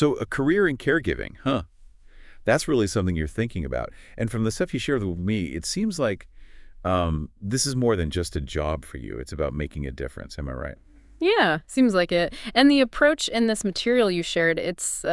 So a career in caregiving, huh? That's really something you're thinking about. And from the stuff you shared with me, it seems like this is more than just a job for you. It's about making a difference. Am I right? Yeah, seems like it. And the approach in this material you shared, it's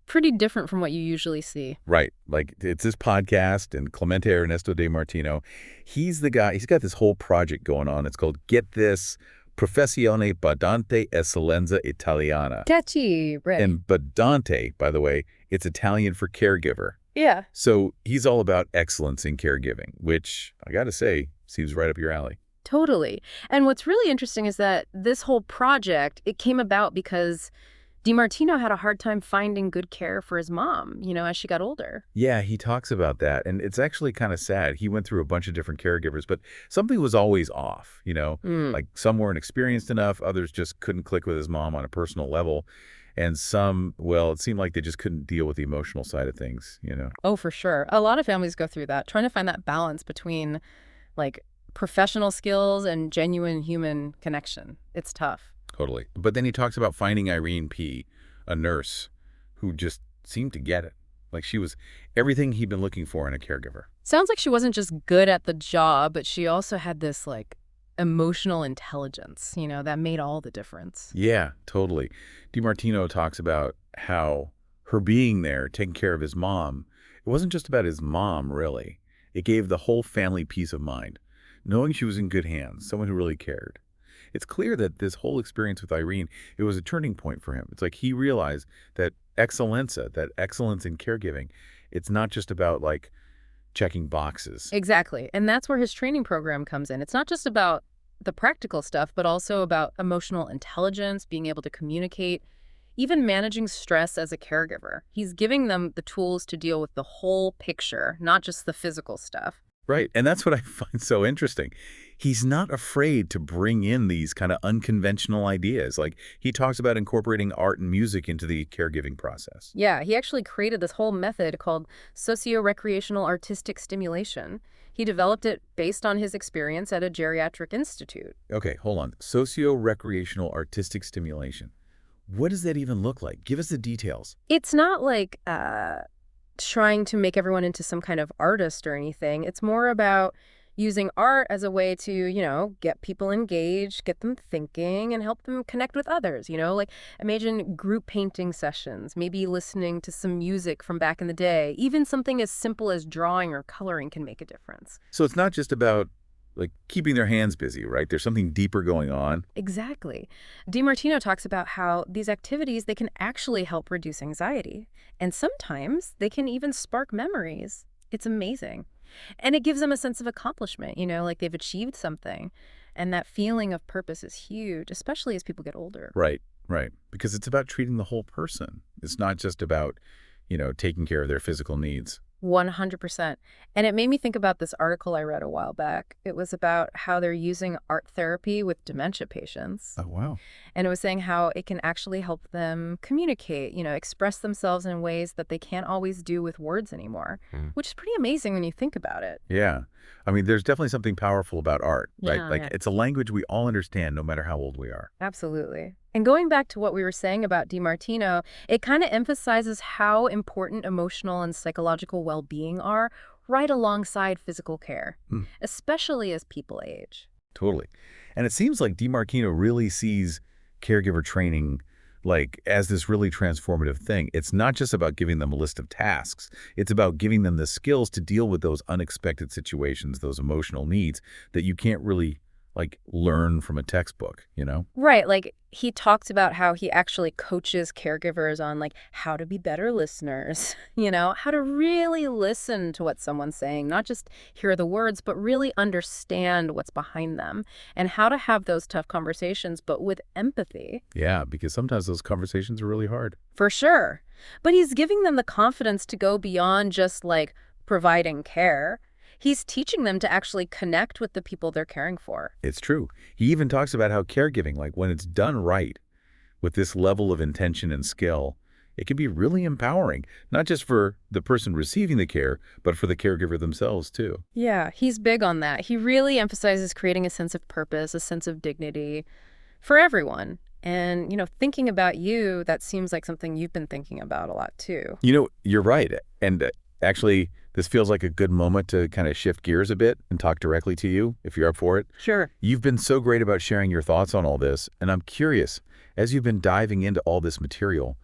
pretty different from what you usually see. Right. Like it's this podcast and Clemente Ernesto De Martino. He's the guy, he's got this whole project going on. It's called, get this, Professione Badante Eccellenza Italiana. Catchy, right. And badante, by the way, it's Italian for caregiver. Yeah. So he's all about excellence in caregiving, which I got to say seems right up your alley. Totally. And what's really interesting is that this whole project, it came about because DiMartino had a hard time finding good care for his mom, as she got older. Yeah, he talks about that. And it's actually kind of sad. He went through a bunch of different caregivers, but something was always off, Mm. like some weren't experienced enough. Others just couldn't click with his mom on a personal level. And some, well, it seemed like they just couldn't deal with the emotional side of things. Oh, for sure. A lot of families go through that, trying to find that balance between, like, professional skills and genuine human connection. It's tough. Totally. But then he talks about finding Irene P, a nurse who just seemed to get it. Like she was everything he'd been looking for in a caregiver. Sounds like she wasn't just good at the job, but she also had this, like, emotional intelligence, that made all the difference. Yeah, totally. DiMartino talks about how her being there, taking care of his mom, it wasn't just about his mom, really. It gave the whole family peace of mind, knowing she was in good hands, someone who really cared. It's clear that this whole experience with Irene, it was a turning point for him. It's like he realized that excellenza, that excellence in caregiving, it's not just about like checking boxes. Exactly. And that's where his training program comes in. It's not just about the practical stuff, but also about emotional intelligence, being able to communicate, even managing stress as a caregiver. He's giving them the tools to deal with the whole picture, not just the physical stuff. Right. And that's what I find so interesting. He's not afraid to bring in these kind of unconventional ideas. Like he talks about incorporating art and music into the caregiving process. Yeah, he actually created this whole method called socio-recreational artistic stimulation. He developed it based on his experience at a geriatric institute. Okay, hold on. Socio-recreational artistic stimulation. What does that even look like? Give us the details. It's not like trying to make everyone into some kind of artist or anything. It's more about using art as a way to, get people engaged, get them thinking, and help them connect with others, Like imagine group painting sessions, maybe listening to some music from back in the day. Even something as simple as drawing or coloring can make a difference. So it's not just about like keeping their hands busy, right? There's something deeper going on. Exactly. DiMartino talks about how these activities, they can actually help reduce anxiety. And sometimes they can even spark memories. It's amazing. And it gives them a sense of accomplishment, like they've achieved something. And that feeling of purpose is huge, especially as people get older. Right, right. Because it's about treating the whole person. It's not just about, taking care of their physical needs. 100%. And it made me think about this article I read a while back. It was about how they're using art therapy with dementia patients. Oh, wow. And it was saying how it can actually help them communicate, express themselves in ways that they can't always do with words anymore, which is pretty amazing when you think about it. Yeah. I mean, there's definitely something powerful about art, right? Yeah, Like yeah. it's a language we all understand no matter how old we are. Absolutely. And going back to what we were saying about DiMartino, it kind of emphasizes how important emotional and psychological well-being are right alongside physical care, especially as people age. Totally. And it seems like DiMartino really sees caregiver training like as this really transformative thing. It's not just about giving them a list of tasks. It's about giving them the skills to deal with those unexpected situations, those emotional needs that you can't really like learn from a textbook. Right. Like he talks about how he actually coaches caregivers on like how to be better listeners, how to really listen to what someone's saying, not just hear the words, but really understand what's behind them and how to have those tough conversations, but with empathy. Yeah, because sometimes those conversations are really hard. For sure. But he's giving them the confidence to go beyond just like providing care. He's teaching them to actually connect with the people they're caring for. It's true. He even talks about how caregiving, like when it's done right, with this level of intention and skill, it can be really empowering, not just for the person receiving the care, but for the caregiver themselves, too. Yeah, he's big on that. He really emphasizes creating a sense of purpose, a sense of dignity for everyone. And, thinking about you, that seems like something you've been thinking about a lot too. You're right. And actually, this feels like a good moment to kind of shift gears a bit and talk directly to you, if you're up for it. Sure. You've been so great about sharing your thoughts on all this, and I'm curious, as you've been diving into all this material,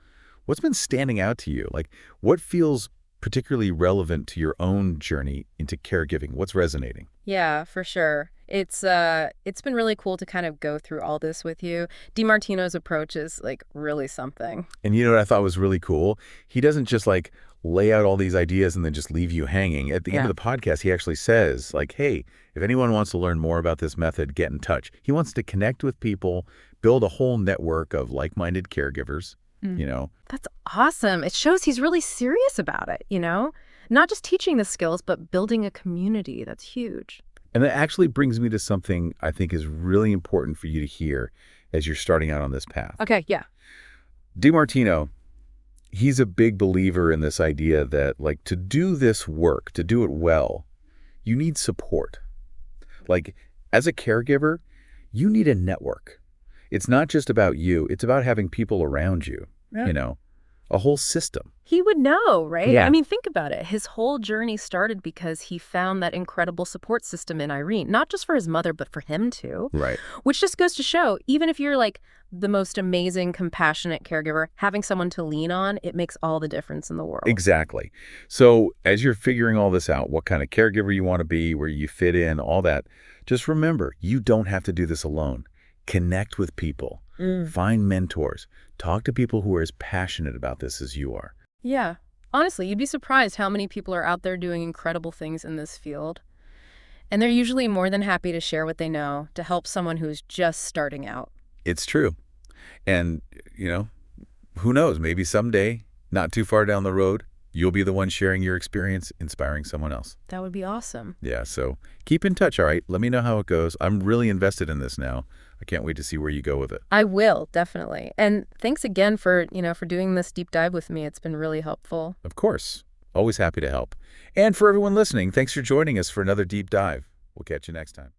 what's been standing out to you? Like, what feels particularly relevant to your own journey into caregiving? What's resonating? Yeah, for sure. It's been really cool to kind of go through all this with you. DiMartino's approach is like really something. And you know what I thought was really cool? He doesn't just like lay out all these ideas and then just leave you hanging. At the end Yeah. of the podcast, he actually says, like, hey, if anyone wants to learn more about this method, get in touch. He wants to connect with people, build a whole network of like-minded caregivers, Mm. you know. That's awesome. It shows he's really serious about it, Not just teaching the skills, but building a community. That's huge. And that actually brings me to something I think is really important for you to hear as you're starting out on this path. Okay, yeah. DiMartino, he's a big believer in this idea that, like, to do this work, to do it well, you need support. Like, as a caregiver, you need a network. It's not just about you. It's about having people around you, Yeah. a whole system. He would know, right? Yeah. I mean, think about it. His whole journey started because he found that incredible support system in Irene, not just for his mother, but for him too. Right. Which just goes to show, even if you're like the most amazing, compassionate caregiver, having someone to lean on, it makes all the difference in the world. Exactly. So as you're figuring all this out, what kind of caregiver you want to be, where you fit in, all that, just remember, you don't have to do this alone. Connect with people. Find mentors. Talk to people who are as passionate about this as you are. Yeah. Honestly, you'd be surprised how many people are out there doing incredible things in this field. And they're usually more than happy to share what they know to help someone who's just starting out. It's true. And, who knows, maybe someday, not too far down the road, you'll be the one sharing your experience, inspiring someone else. That would be awesome. Yeah, so keep in touch, all right? Let me know how it goes. I'm really invested in this now. I can't wait to see where you go with it. I will, definitely. And thanks again for doing this deep dive with me. It's been really helpful. Of course. Always happy to help. And for everyone listening, thanks for joining us for another deep dive. We'll catch you next time.